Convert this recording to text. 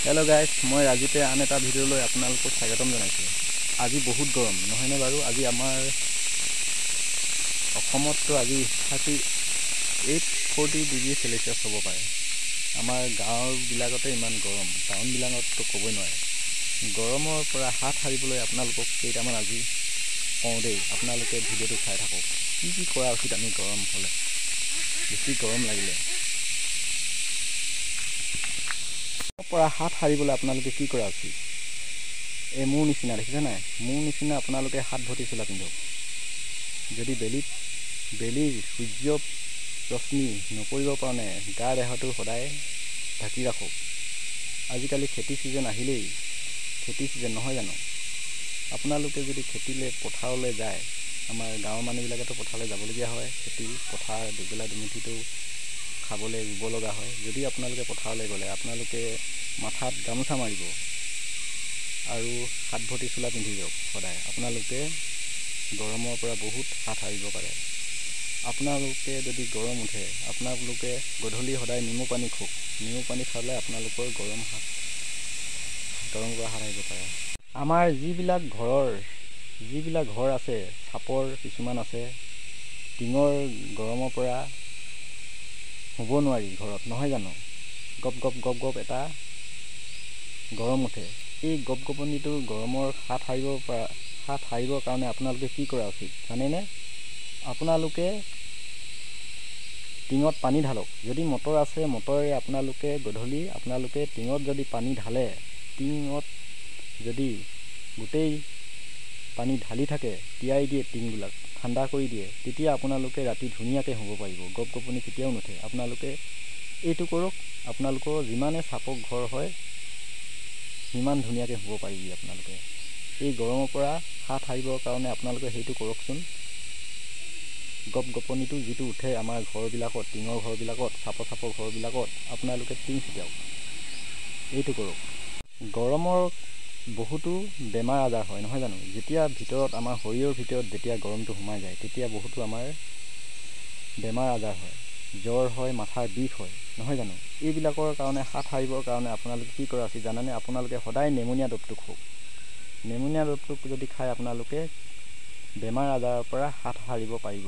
Hello guys, मैं राजीते आन एटा video आपनालोকক स्वागतम जनाइছো। আজি बहुत गरम নহয়নে बारू। আজি आमार অসমতো আজি 38-40 डिग्री सेल्सियस হ'ব পাৰে। आमार गाँव বিলাকতে ইমান গৰম, টাউন বিলাকতো ক'বই নোৱাৰে। গৰমৰ পৰা হাত সাৰিবলৈ আপোনালোকক কেইটামান আজি কওঁ দেই। আপোনালোকে ভিডিঅ'টো চাই থাকক। কি কৰা উচিত আমি গৰম হ'লে, বেছি গৰম লাগিলে পৰা হাত সাৰিবলৈ আপোনালোকে কি কৰা উচিত। এই মোৰ নিচিনা দেখিছে নাই, মোৰ নিচিনা আপোনালোকে হাত ভৰ্তি চোলা পিন্ধক। যদি বেলিৰ সূৰ্য ৰশ্মি নপৰিব কাৰণে গা দেহটো সদায় ঢাকি ৰাখক। আজিকালি খেতি চিজন আহিলেই, খেতি চিজন নহয় জানো। আপোনালোকে যদি খেতিলে পথাৰলৈ যায়, আমাৰ গাঁৱৰ মানুহবিলাকেতো পথাৰলৈ যাবলগীয়া হয়। খেতি পথাৰ দুবেলা দুমুঠিটো খাবলৈ ৰুব লগা হয়। যদি আপোনালোকে পথাৰলৈ গ'লে আপোনালোকে মাথাত গামোচা মাৰিব আৰু হাত ভৰ্তি চোলা পিন্ধি যাওক সদায়। আপোনালোকে গৰমৰ পৰা বহুত হাত সাৰিব পাৰে। আপোনালোকে যদি গৰম উঠে, আপোনালোকে গধূলি সদায় নেমু পানী খাওক। নেমু পানী খালে আপোনালোকৰ গৰমৰ পৰা হাত সাৰিব পাৰে। আমাৰ যিবিলাক ঘৰ আছে, চাপৰ কিছুমান আছে, টিঙৰ গৰমৰ পৰা শুব নোৱাৰি ঘৰত নহয় জানো। গপ গপ এটা গৰম উঠে। এই গপগপনিটো গৰমৰ হাত সাৰিবৰ কাৰণে আপোনালোকে কি কৰা উচিত জানেনে। আপোনালোকে টিঙত পানী ঢালক। যদি মটৰ আছে, মটৰেৰে আপোনালোকে গধূলি টিঙত যদি পানী ঢালে, টিঙত যদি গোটেই পানী ঢালি থাকে, তিয়াই দিয়ে, টিংবিলাক ঠাণ্ডা কৰি দিয়ে, তেতিয়া আপোনালোকে ৰাতি ধুনীয়াকৈ শুব পাৰিব। গপগপনি কেতিয়াও নুঠে। আপোনালোকে এইটো কৰক। আপোনালোকৰ যিমানে চাপৰ ঘৰ হয় সিমান ধুনীয়াকৈ শুব পাৰিবি। আপোনালোকে এই গৰমৰ পৰা হাত সাৰিবৰ কাৰণে আপোনালোকে সেইটো কৰকচোন। গপগপনিটো যিটো উঠে আমাৰ ঘৰবিলাকত, টিঙৰ ঘৰবিলাকত, চাপৰ ঘৰবিলাকত, আপোনালোকে টিং ছিটিয়াওক। এইটো কৰক। গৰমৰ বহুতো বেমাৰ আজাৰ হয় নহয় জানো। যেতিয়া ভিতৰত আমাৰ শৰীৰৰ ভিতৰত যেতিয়া গৰমটো সোমাই যায়, তেতিয়া বহুতো আমাৰ বেমাৰ আজাৰ হয়। জ্বৰ হয়, মাথাৰ বিষ হয় নহয় জানো। এইবিলাকৰ কাৰণে হাত সাৰিবৰ কাৰণে আপোনালোকে কি কৰা উচিত জানেনে। আপোনালোকে সদায় নেমুনীয়া দৰৱটো খাওক। নেমুনীয়া দৰৱটো যদি খায় আপোনালোকে বেমাৰ আজাৰৰ পৰা হাত সাৰিব পাৰিব।